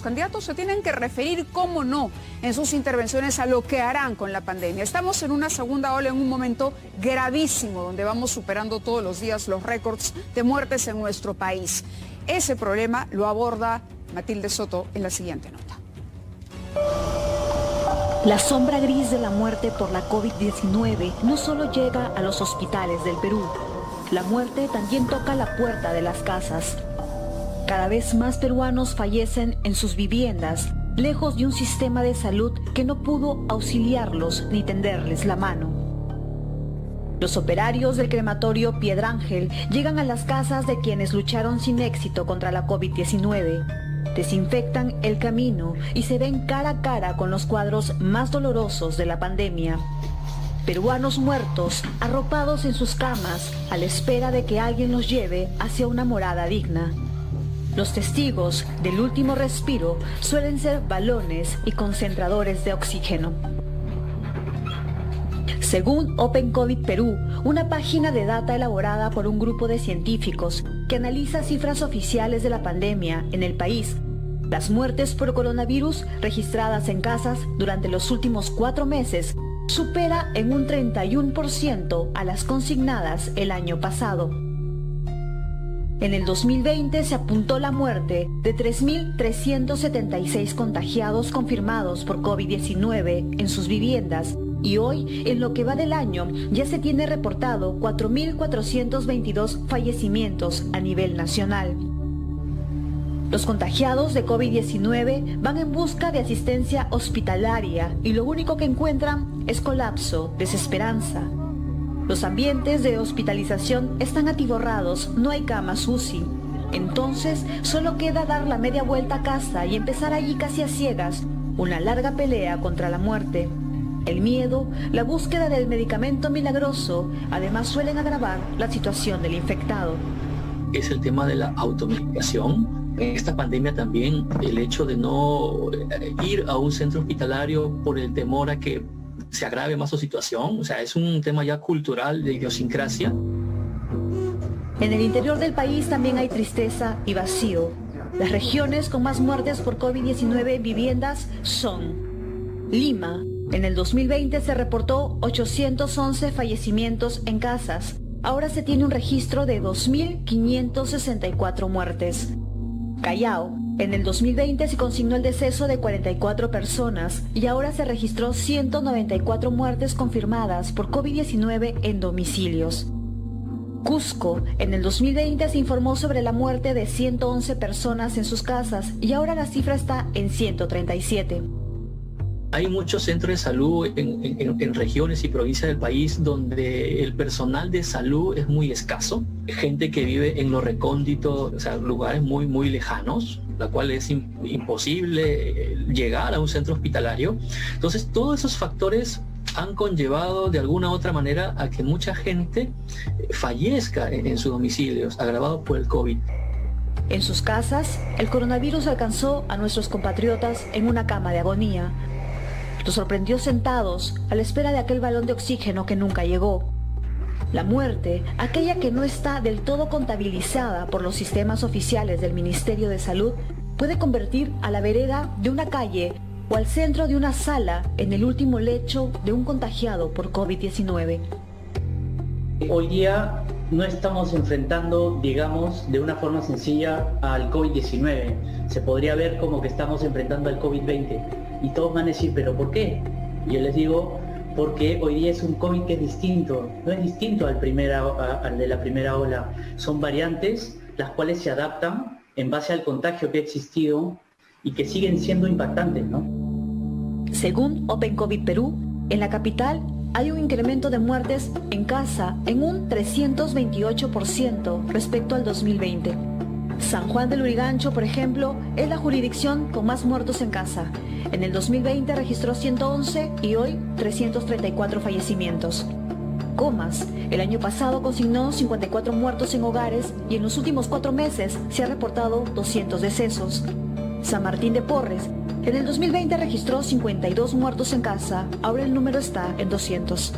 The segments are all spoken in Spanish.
candidatos se tienen que referir, cómo no, en sus intervenciones a lo que harán con la pandemia. Estamos en una segunda ola en un momento gravísimo, donde vamos superando todos los días los récords de muertes en nuestro país. Ese problema lo aborda Matilde Soto en la siguiente nota. La sombra gris de la muerte por la COVID-19 no solo llega a los hospitales del Perú. La muerte también toca la puerta de las casas. Cada vez más peruanos fallecen en sus viviendas, lejos de un sistema de salud que no pudo auxiliarlos ni tenderles la mano. Los operarios del crematorio Piedra Ángel llegan a las casas de quienes lucharon sin éxito contra la COVID-19. Desinfectan el camino y se ven cara a cara con los cuadros más dolorosos de la pandemia. Peruanos muertos, arropados en sus camas, a la espera de que alguien los lleve hacia una morada digna. Los testigos del último respiro suelen ser balones y concentradores de oxígeno. Según Open COVID Perú, una página de data elaborada por un grupo de científicos que analiza cifras oficiales de la pandemia en el país, las muertes por coronavirus registradas en casas durante los últimos 4 meses supera en un 31% a las consignadas el año pasado. En el 2020 se apuntó la muerte de 3.376 contagiados confirmados por COVID-19 en sus viviendas, y hoy, en lo que va del año, ya se tiene reportado 4.422 fallecimientos a nivel nacional. Los contagiados de COVID-19 van en busca de asistencia hospitalaria y lo único que encuentran es colapso, desesperanza. Los ambientes de hospitalización están atiborrados, no hay camas UCI. Entonces, solo queda dar la media vuelta a casa y empezar allí casi a ciegas, una larga pelea contra la muerte. El miedo, la búsqueda del medicamento milagroso, además suelen agravar la situación del infectado. Es el tema de la automedicación. En esta pandemia también el hecho de no ir a un centro hospitalario por el temor a que se agrave más su situación, o sea, es un tema ya cultural de idiosincrasia. En el interior del país también hay tristeza y vacío. Las regiones con más muertes por COVID-19 en viviendas son Lima. En el 2020 se reportó 811 fallecimientos en casas. Ahora se tiene un registro de 2.564 muertes. Callao. En el 2020 se consignó el deceso de 44 personas y ahora se registró 194 muertes confirmadas por COVID-19 en domicilios. Cusco. En el 2020 se informó sobre la muerte de 111 personas en sus casas y ahora la cifra está en 137. Hay muchos centros de salud en regiones y provincias del país donde el personal de salud es muy escaso. Gente que vive en lo recóndito, o sea, lugares muy, muy lejanos, la cual es imposible llegar a un centro hospitalario. Entonces, todos esos factores han conllevado de alguna u otra manera a que mucha gente fallezca en sus domicilios, agravados por el COVID. En sus casas, el coronavirus alcanzó a nuestros compatriotas en una cama de agonía. Los sorprendió sentados a la espera de aquel balón de oxígeno que nunca llegó. La muerte, aquella que no está del todo contabilizada por los sistemas oficiales del Ministerio de Salud, puede convertir a la vereda de una calle o al centro de una sala en el último lecho de un contagiado por COVID-19. Hoy día no estamos enfrentando, digamos, de una forma sencilla al COVID-19. Se podría ver como que estamos enfrentando al COVID-20. Y todos van a decir, ¿pero por qué? Y yo les digo, porque hoy día es un COVID que es distinto. No es distinto al de la primera ola. Son variantes las cuales se adaptan en base al contagio que ha existido y que siguen siendo impactantes, ¿no? Según Open COVID Perú, en la capital hay un incremento de muertes en casa en un 328% respecto al 2020. San Juan del Lurigancho, por ejemplo, es la jurisdicción con más muertos en casa. En el 2020 registró 111 y hoy 334 fallecimientos. Comas, el año pasado consignó 54 muertos en hogares y en los últimos 4 meses se ha reportado 200 decesos. San Martín de Porres, en el 2020 registró 52 muertos en casa, ahora el número está en 200.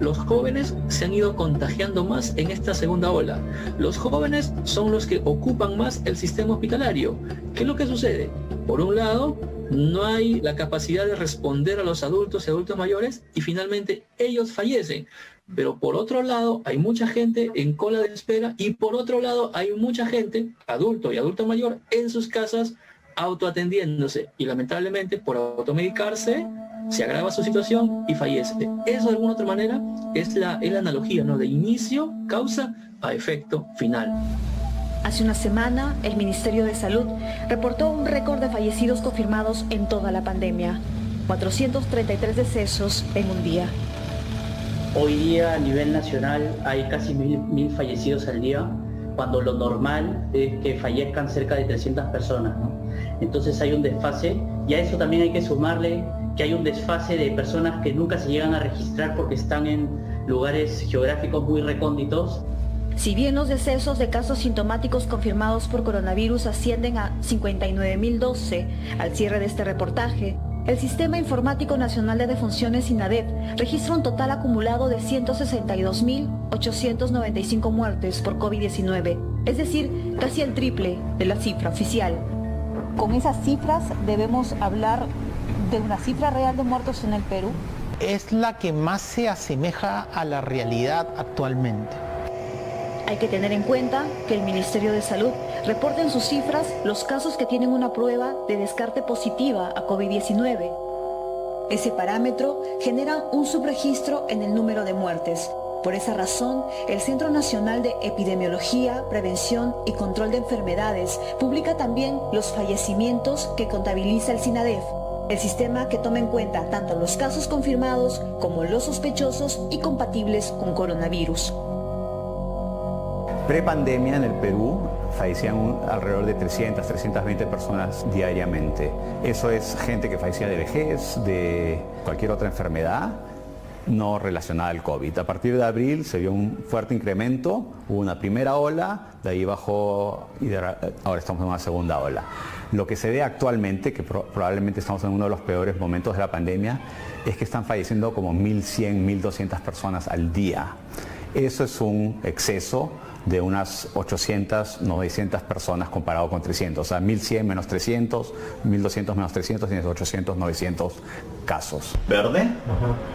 los jóvenes se han ido contagiando más en esta segunda ola. Los jóvenes son los que ocupan más el sistema hospitalario. ¿Qué es lo que sucede? Por un lado, no hay la capacidad de responder a los adultos y adultos mayores y finalmente ellos fallecen. Pero por otro lado, hay mucha gente en cola de espera y por otro lado, hay mucha gente, adulto y adulto mayor, en sus casas autoatendiéndose y lamentablemente por automedicarse se agrava su situación y fallece. Eso de alguna otra manera es la analogía, ¿no? De inicio, causa a efecto final. Hace una semana, el Ministerio de Salud reportó un récord de fallecidos confirmados en toda la pandemia. 433 decesos en un día. Hoy día a nivel nacional hay casi 1000 fallecidos al día, cuando lo normal es que fallezcan cerca de 300 personas, ¿no? Entonces hay un desfase y a eso también hay que sumarle que hay un desfase de personas que nunca se llegan a registrar porque están en lugares geográficos muy recónditos. Si bien los decesos de casos sintomáticos confirmados por coronavirus ascienden a 59.012 al cierre de este reportaje, el Sistema Informático Nacional de Defunciones INADEF registra un total acumulado de 162.895 muertes por COVID-19, es decir, casi el triple de la cifra oficial. Con esas cifras debemos hablar de una cifra real de muertos en el Perú. Es la que más se asemeja a la realidad actualmente. Hay que tener en cuenta que el Ministerio de Salud reporta en sus cifras los casos que tienen una prueba de descarte positiva a COVID-19. Ese parámetro genera un subregistro en el número de muertes. Por esa razón, el Centro Nacional de Epidemiología, Prevención y Control de Enfermedades publica también los fallecimientos que contabiliza el SINADEF, el sistema que toma en cuenta tanto los casos confirmados como los sospechosos y compatibles con coronavirus. Prepandemia en el Perú fallecían alrededor de 300, 320 personas diariamente. Eso es gente que fallecía de vejez, de cualquier otra enfermedad no relacionada al COVID. A partir de abril se vio un fuerte incremento, hubo una primera ola, de ahí bajó y ahora estamos en una segunda ola. Lo que se ve actualmente, que probablemente estamos en uno de los peores momentos de la pandemia, es que están falleciendo como 1.100, 1.200 personas al día. Eso es un exceso de unas 800, 900 personas comparado con 300. O sea, 1.100 menos 300, 1.200 menos 300, tienes 800, 900 casos. Verde,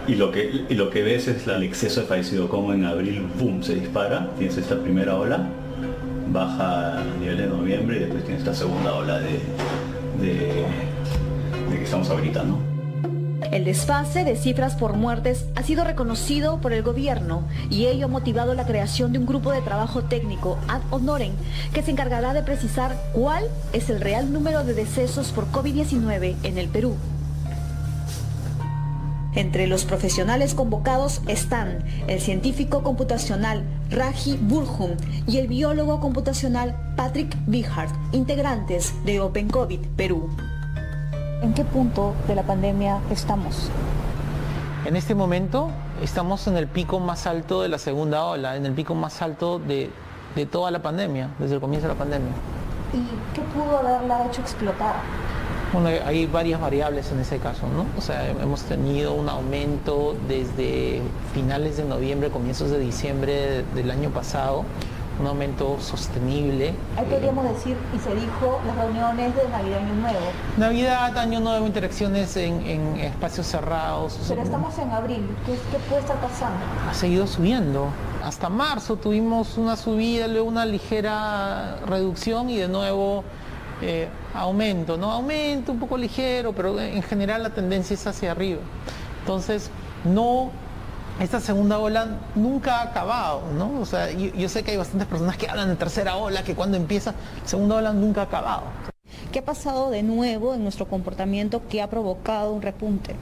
y lo que ves es el exceso de fallecidos, como en abril, boom, se dispara, tienes esta primera ola, baja a nivel de noviembre y después tienes esta segunda ola de que estamos ahorita, ¿no? El desfase de cifras por muertes ha sido reconocido por el gobierno y ello ha motivado la creación de un grupo de trabajo técnico ad honorem que se encargará de precisar cuál es el real número de decesos por COVID-19 en el Perú. Entre los profesionales convocados están el científico computacional Raji Burhum y el biólogo computacional Patrick Bijard, integrantes de Open COVID Perú. ¿En qué punto de la pandemia estamos? En este momento estamos en el pico más alto de la segunda ola, en el pico más alto de toda la pandemia, desde el comienzo de la pandemia. ¿Y qué pudo haberla hecho explotar? Bueno, hay varias variables en ese caso, ¿no? O sea, hemos tenido un aumento desde finales de noviembre, comienzos de diciembre del año pasado, un aumento sostenible. Ahí podríamos decir, y se dijo, las reuniones de Navidad y Año Nuevo. Navidad, Año Nuevo, interacciones en espacios cerrados. Pero estamos en abril, ¿qué puede estar pasando? Ha seguido subiendo. Hasta marzo tuvimos una subida, luego una ligera reducción y de nuevo aumento, ¿no? Aumento un poco ligero, pero en general la tendencia es hacia arriba. Entonces, esta segunda ola nunca ha acabado, ¿no? O sea, yo sé que hay bastantes personas que hablan de tercera ola, que cuando empieza, segunda ola nunca ha acabado. ¿Qué ha pasado de nuevo en nuestro comportamiento que ha provocado un repunte?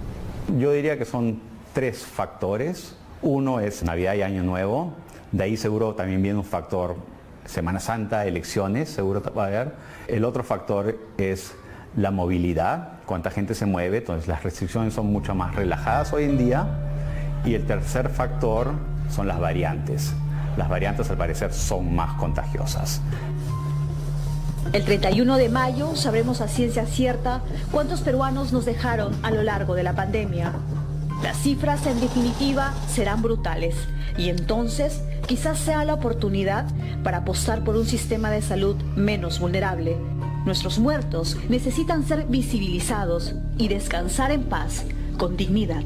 Yo diría que son 3 factores. Uno es Navidad y Año Nuevo. De ahí seguro también viene un factor Semana Santa, elecciones, seguro va a haber. El otro factor es la movilidad, cuánta gente se mueve, entonces las restricciones son mucho más relajadas hoy en día. Y el tercer factor son las variantes. Las variantes al parecer son más contagiosas. El 31 de mayo sabremos a ciencia cierta cuántos peruanos nos dejaron a lo largo de la pandemia. Las cifras, en definitiva, serán brutales y entonces quizás sea la oportunidad para apostar por un sistema de salud menos vulnerable. Nuestros muertos necesitan ser visibilizados y descansar en paz, con dignidad.